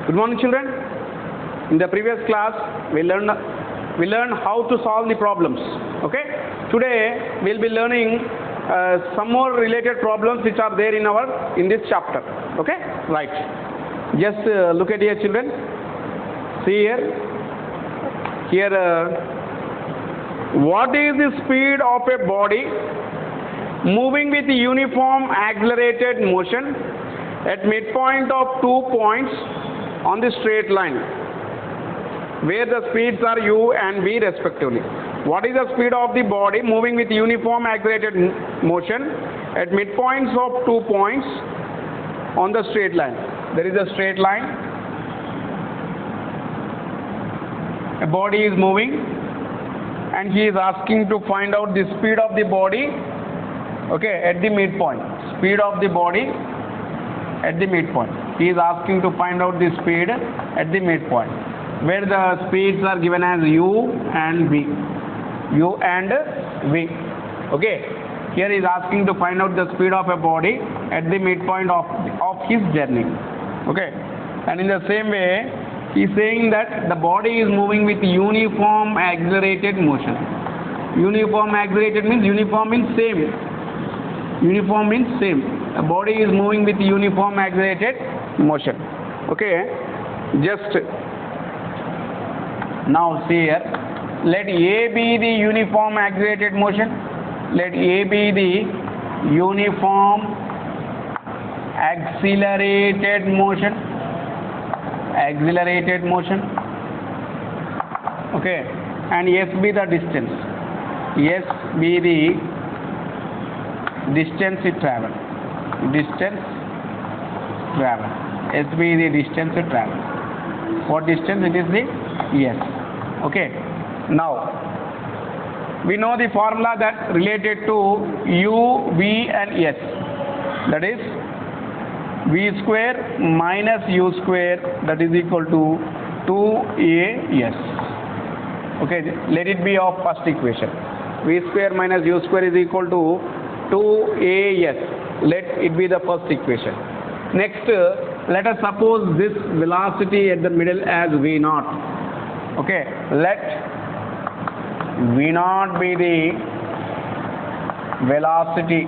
Good morning, children. In the previous class, we learned how to solve the problems. Okay. Today we'll be learning some more related problems which are there in this chapter. Okay. Right. Just look at here, children. See here. What is the speed of a body moving with uniform accelerated motion at midpoint of 2 points on the straight line, where the speeds are u and v respectively? What is the speed of the body moving with uniform accelerated motion at midpoints of 2 points on the straight line? There is a straight line. A body is moving and he is asking to find out the speed of the body, okay, at the midpoint. Speed of the body at the midpoint. He is asking to find out the speed at the midpoint, where the speeds are given as u and v. U and v. Okay. Here he is asking to find out the speed of a body at the midpoint of his journey. Okay. And in the same way, he is saying that the body is moving with uniform accelerated motion. Uniform accelerated means uniform means same. Uniform means same. The body is moving with uniform accelerated motion. Okay. Just now see here. Let A be the uniform accelerated motion. Let A be the uniform accelerated motion. Accelerated motion. Okay. And S be the distance. S be the distance it travel. Distance travel. S be the distance it travel. What distance? It is the S. Okay. Now we know the formula that related to u, v and s. That is v square minus u square, that is equal to 2as. Okay. Let it be of first equation. V square minus u square is equal to 2as. Let it be the first equation. Next, let us suppose this velocity at the middle as v0. Okay. Let v0 be the velocity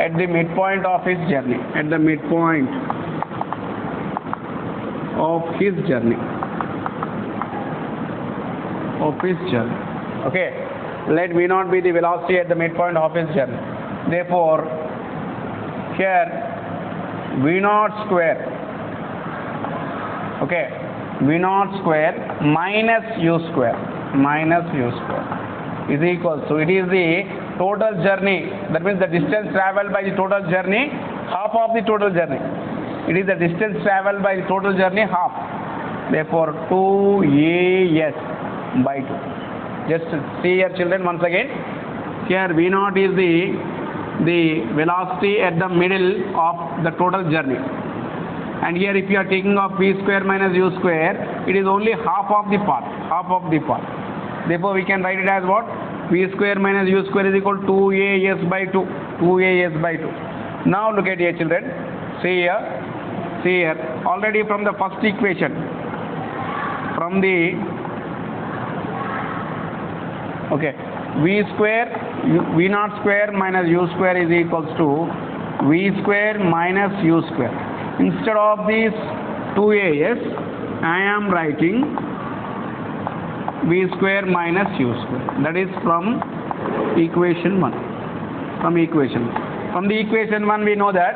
at the midpoint of his journey. At the midpoint of his journey. Okay. Let v0 be the velocity at the midpoint of his journey. Therefore, here v0 square, okay, v0 square minus u square is equal to, it is the total journey, that means the distance travelled by the total journey, half of the total journey. It is the distance travelled by the total journey, half. Therefore 2as by 2. Just see here, children, once again. Here v0 is the velocity at the middle of the total journey. And here if you are taking off v square minus u square, it is only half of the path. Therefore we can write it as what? V square minus u square is equal to 2as by 2. 2as by 2. Now look at here, children. See here. Already from the first equation, from the okay, v0 square minus u square is equals to v square minus u square. Instead of this 2as, I am writing v square minus u square. That is from equation 1. From the equation 1 we know that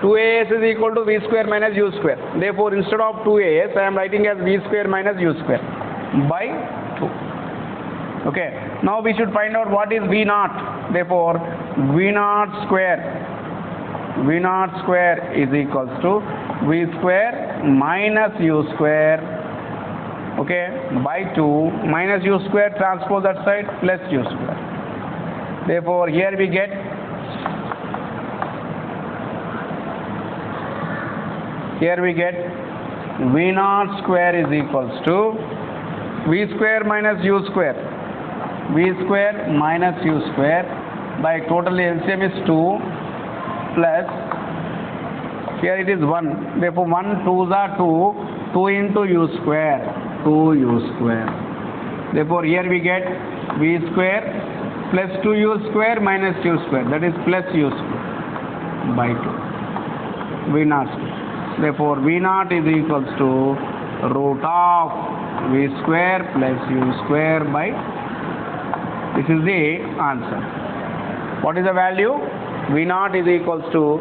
2as is equal to v square minus u square. Therefore instead of 2as, I am writing as v square minus u square by 2. Okay. Now we should find out what is v0. Therefore v0 square is equals to v square minus u square, okay, by 2, minus u square transpose that side plus u square. Therefore here we get v0 square is equals to v square minus u square. V square minus u square by total LCM is 2 plus Here it is 1. Therefore 1 2s are 2. 2 into u square. 2u square. Therefore here we get v square plus 2u square minus u square. That is plus u square by 2. V naught. Therefore v naught is equals to root of v square plus u square by 2. This is the answer. What is the value? V naught is equals to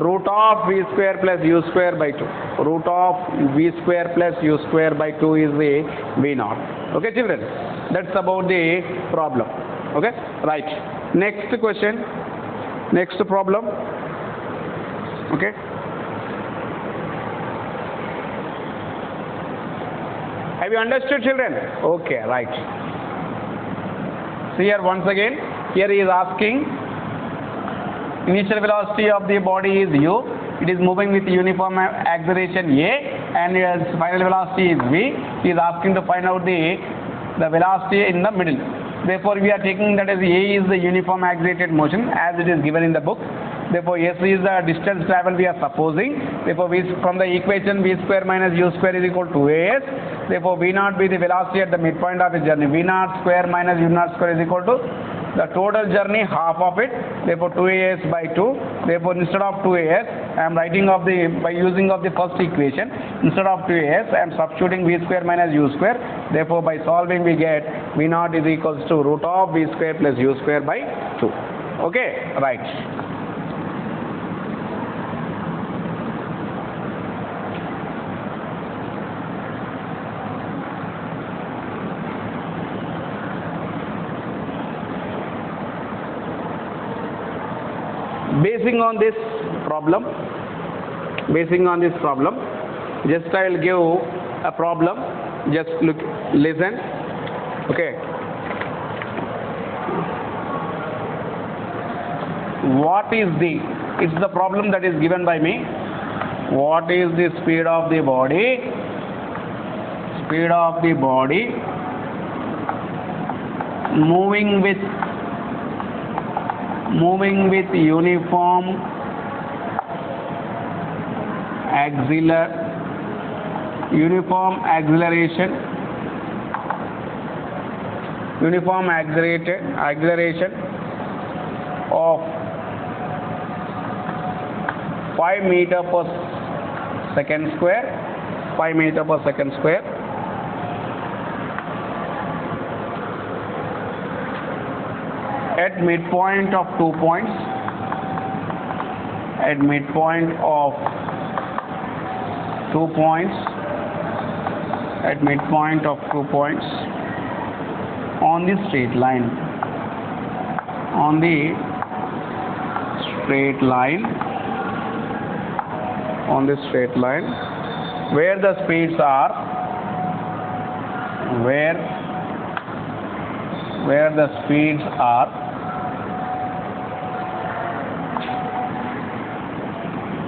root of v square plus u square by 2. Root of v square plus u square by 2 is the v naught. Okay children, that's about the problem. Okay, right. Next question, next problem. Okay, have you understood children? Okay, right. So here once again, here he is asking, initial velocity of the body is u, it is moving with uniform acceleration a, and its final velocity is v. He is asking to find out the velocity in the middle. Therefore we are taking that as a is the uniform accelerated motion as it is given in the book. Therefore s is the distance travel we are supposing. Therefore from the equation v square minus u square is equal to as. Therefore v naught be the velocity at the midpoint of the journey. V naught square minus u naught square is equal to the total journey, half of it. Therefore 2as by 2. Therefore instead of 2as I am writing of the by using of the first equation. Instead of 2as I am substituting v square minus u square. Therefore by solving we get v naught is equals to root of v square plus u square by 2. Okay, right. Basing on this problem, just I will give a problem. Just listen. Okay. What is it's the problem that is given by me. What is the speed of the body? Speed of the body moving with uniform acceleration of 5 meter per second square, 5 meter per second square, at midpoint of 2 points, at midpoint of 2 points, at midpoint of 2 points on the straight line, on the straight line, on the straight line, where the speeds are, where the speeds are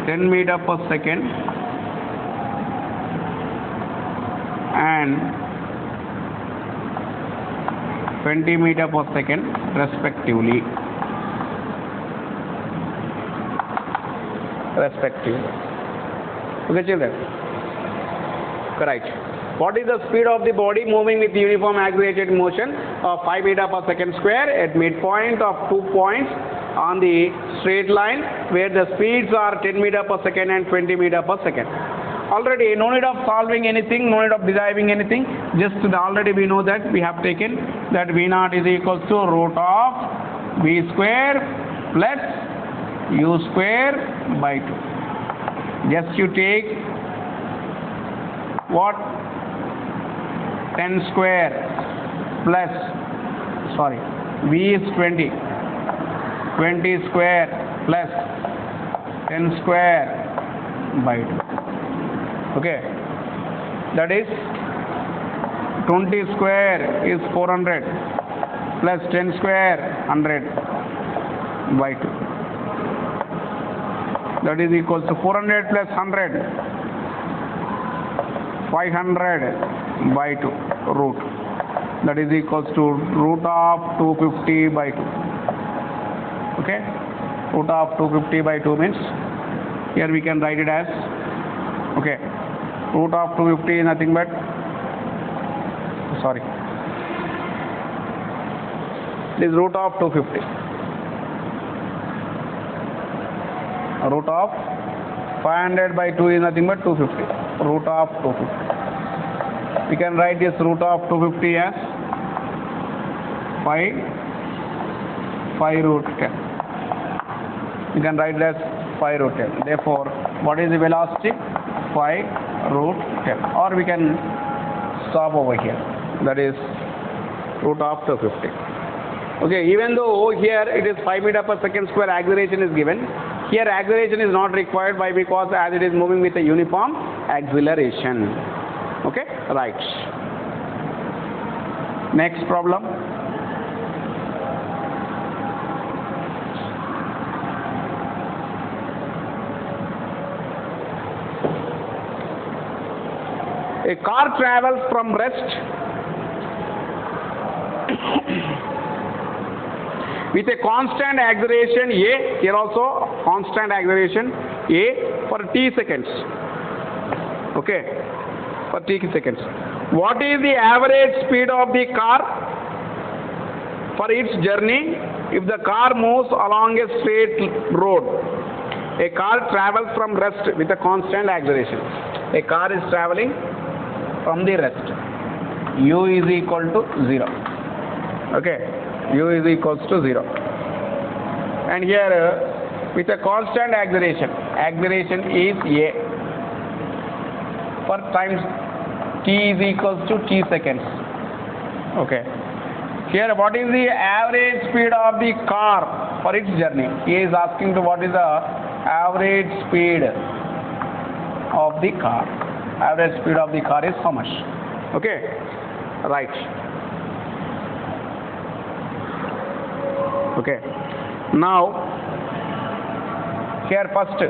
10 meter per second and 20 meter per second respectively. Okay children, correct. What is the speed of the body moving with uniform accelerated motion of 5 meter per second square at midpoint of 2 points on the straight line where the speeds are 10 meter per second and 20 meter per second? Already no need of solving anything, no need of deriving anything, just already we know that we have taken that v naught is equals to root of v square plus u square by 2. Just you take what? 10 square plus, sorry, v is 20 square plus 10 square by 2. Okay, that is 20 square is 400 plus 10 square 100 by 2. That is equals to 400 plus 100, 500 by 2 root. That is equals to root of 250 by 2. Okay, root of 250 by 2 means Here we can write it as, okay, root of 250 is nothing but, sorry, this root of 250. Root of 500 by 2 is nothing but 250. Root of 250. We can write this root of 250 as 5 root 10. We can write it as 5 root 10. Therefore, what is the velocity? 5 root 10. Or we can stop over here. That is root of 250. Okay, even though here it is 5 meter per second square acceleration is given, here acceleration is not required by because as it is moving with a uniform acceleration. Okay, right. Next problem. A car travels from rest with a constant acceleration A, here also constant acceleration A for t seconds. Okay, for t seconds. What is the average speed of the car for its journey if the car moves along a straight road? A car travels from rest with a constant acceleration. A car is traveling from the rest. U is equal to 0. Okay, U is equals to 0. And here with a constant acceleration, acceleration is A for times t is equals to t seconds. Okay. Here what is the average speed of the car for its journey? He is asking to what is the average speed of the car. Average speed of the car is how much? Okay, right. Okay, now here first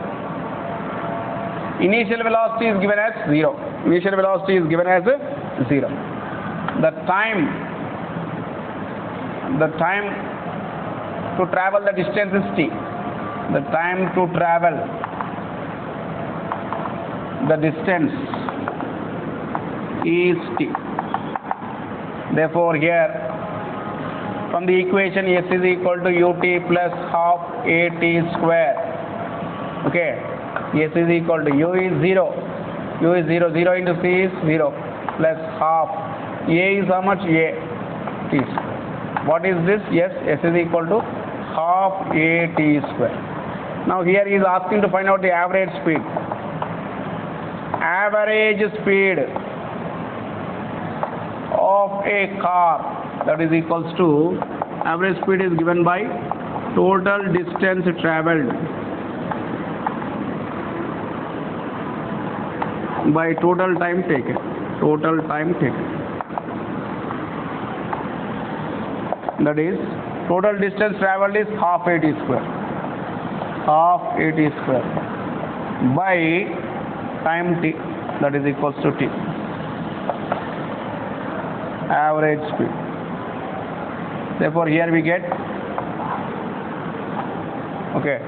initial velocity is given as 0. Initial velocity is given as 0. The time to travel the distance is t. The time to travel the distance is t. Therefore here from the equation S is equal to ut plus half at square. Okay, S is equal to u is 0. U is 0. 0 into c is 0 plus half. A is how much? A t. What is this? Yes, S is equal to half at square. Now here he is asking to find out the average speed. Average speed of a car, that is equals to, average speed is given by total distance traveled by total time taken. Total time taken. That is, total distance traveled is half at square. Half at square by time t, that is equals to t. Average speed. Therefore here we get, okay,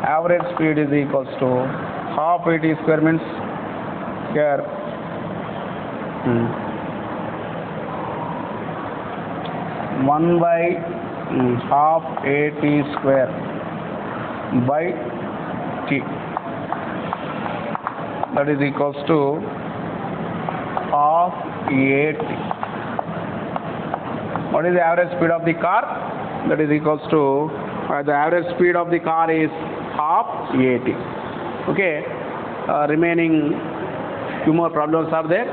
average speed is equals to half at square means here 1 by half at square by t, that is equals to half at. What is the average speed of the car? That is equals to the average speed of the car is half at. Okay, remaining few more problems are there.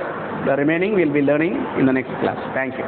The remaining we will be learning in the next class. Thank you.